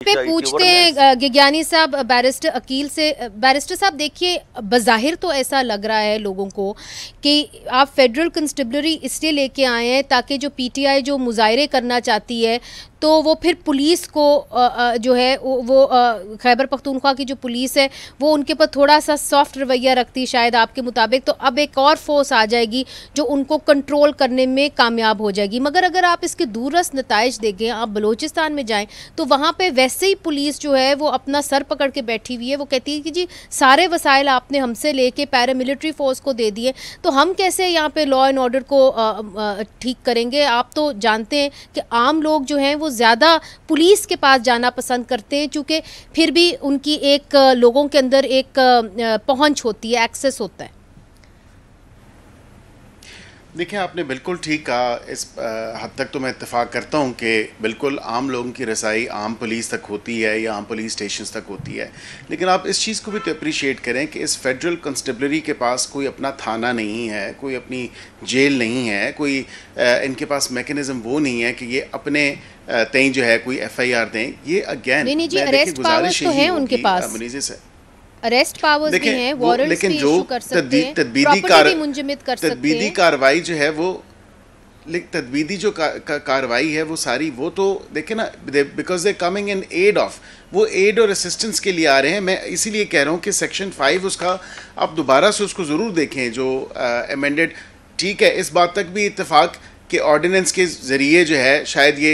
पे पूछते हैं गिज्ञानी साहब बैरिस्टर अकील से। बैरिस्टर साहब देखिए, बज़ाहिर तो ऐसा लग रहा है लोगों को कि आप फेडरल कंस्टेबलरी इसलिए लेके आए हैं ताकि जो पीटीआई जो मुजाहरे करना चाहती है तो वो फिर पुलिस को जो है वो खैबर पख्तूनख्वा की जो पुलिस है वो उनके पर थोड़ा सा सॉफ्ट रवैया रखती है शायद आपके मुताबिक, तो अब एक और फोर्स आ जाएगी जो उनको कंट्रोल करने में कामयाब हो जाएगी। मगर अगर आप इसके दूरस्थ नताइज देखें, आप बलूचिस्तान में जाएं तो वहाँ पे वैसे ही पुलिस जो है वो अपना सर पकड़ के बैठी हुई है। वो कहती है कि जी सारे वसाइल आपने हमसे लेके पैरामिलिट्री फोर्स को दे दिए, तो हम कैसे यहाँ पे लॉ एंड ऑर्डर को ठीक करेंगे। आप तो जानते हैं कि आम लोग जो हैं वो ज़्यादा पुलिस के पास जाना पसंद करते हैं, क्योंकि फिर भी उनकी एक लोगों के अंदर एक पहुंच होती है, एक्सेस होता है। देखिए, आपने बिल्कुल ठीक कहा। इस हद तक तो मैं इत्तेफाक करता हूँ कि बिल्कुल आम लोगों की रसाई आम पुलिस तक होती है या आम पुलिस स्टेशन तक होती है, लेकिन आप इस चीज़ को भी तो अप्रिशिएट करें कि इस फेडरल कंस्टेबलरी के पास कोई अपना थाना नहीं है, कोई अपनी जेल नहीं है, कोई इनके पास मैकेनिज़्म वो नहीं है कि ये अपने तय जो है कोई FIR दें। ये अगेन नहीं जी, अरेस्ट पावर्स तो है उनके पास, अरेस्ट पावर्स भी हैं, वारंट्स भी इशू कर सकते हैं, प्रॉपर्टी भी मुंजमद कर सकते हैं। तदबीदी कार्रवाई जो है वो तदबीदी जो कार्रवाई है वो सारी, वो तो देखें ना, because they coming in aid of, वो एड और असिस्टेंस के लिए आ रहे हैं। मैं इसीलिए कह रहा हूँ कि सेक्शन 5 उसका आप दोबारा से उसको ज़रूर देखें जो अमेंडेड। ठीक है, इस बात तक भी इत्तेफाक कि ऑर्डिनेंस के ज़रिए जो है शायद ये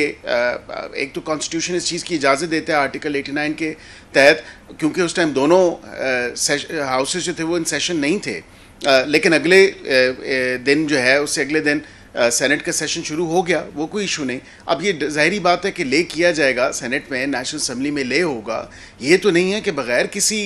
एक तो कॉन्स्टिट्यूशन इस चीज़ की इजाज़त देता है आर्टिकल 89 के तहत, क्योंकि उस टाइम दोनों हाउसेस जो थे वो इन सेशन नहीं थे, लेकिन अगले दिन जो है उससे अगले दिन सेनेट का सेशन शुरू हो गया, वो कोई इशू नहीं। अब ये ज़ाहिरी बात है कि ले किया जाएगा सेनेट में, नेशनल असम्बली में ले होगा। ये तो नहीं है कि बग़ैर किसी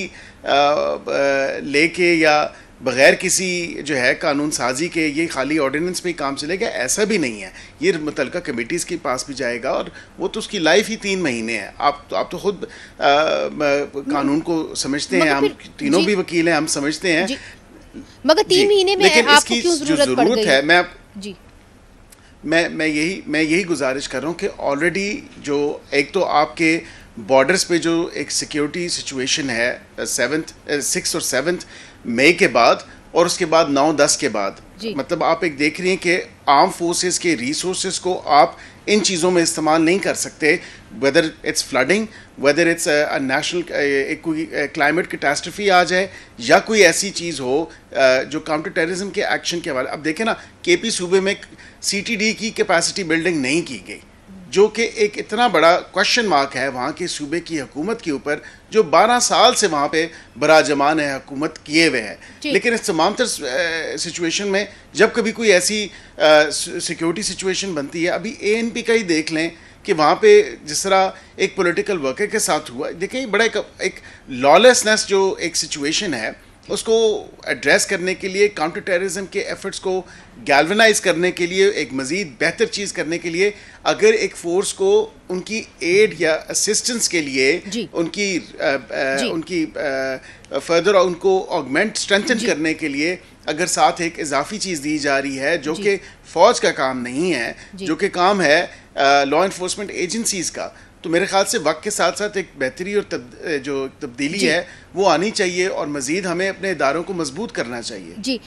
ले के या बग़ैर किसी जो है कानून साजी के ये खाली ऑर्डिनेंस पे ही काम चलेगा, ऐसा भी नहीं है। ये मुतल्लिका कमेटीज़ के पास भी जाएगा और वो तो उसकी लाइफ ही 3 महीने है। आप तो खुद कानून को समझते हैं, हम तीनों भी वकील हैं, हम समझते हैं, मगर 3 महीने में लेकिन आपको इसकी क्यों जो ज़रूरत है, मैं यही गुजारिश कर रहा हूँ कि ऑलरेडी जो एक तो आपके बॉर्डर्स पे जो एक सिक्योरिटी सिचुएशन है 6 और 7 मई के बाद और उसके बाद 9-10 के बाद, मतलब आप एक देख रही हैं कि आर्म फोर्सेस के रिसोर्सेज को आप इन चीज़ों में इस्तेमाल नहीं कर सकते, whether it's flooding, whether it's national कोई क्लाइमेट कैटास्ट्रफी आ जाए या कोई ऐसी चीज़ हो जो काउंटर टेररिज्म के एक्शन के हवाले। अब देखें ना, KP सूबे में CTD की कैपेसिटी बिल्डिंग नहीं की गई, जो कि एक इतना बड़ा क्वेश्चन मार्क है वहाँ के सूबे की हुकूमत के ऊपर, जो 12 साल से वहाँ पे बराजमान है, हुकूमत किए हुए हैं। लेकिन इस तमाम तर सिचुएशन में जब कभी कोई ऐसी सिक्योरिटी सिचुएशन बनती है, अभी ANP का ही देख लें कि वहाँ पे जिस तरह एक पॉलिटिकल वर्कर के साथ हुआ, देखिए बड़ा एक लॉलेसनेस जो एक सिचुएशन है उसको एड्रेस करने के लिए, काउंटर टेररिज्म के एफर्ट्स को गैल्वनाइज करने के लिए, एक मज़ीद बेहतर चीज़ करने के लिए, अगर एक फ़ोर्स को उनकी एड या असिस्टेंस के लिए उनकी फर्दर उनको ऑगमेंट स्ट्रेंथन करने के लिए अगर साथ एक इजाफी चीज़ दी जा रही है जो कि फ़ौज का काम नहीं है, जो कि काम है लॉ इन्फोर्समेंट एजेंसीज़ का, तो मेरे ख्याल से वक्त के साथ साथ एक बेहतरी और जो तब्दीली है वो आनी चाहिए और मज़ीद हमें अपने इदारों को मजबूत करना चाहिए।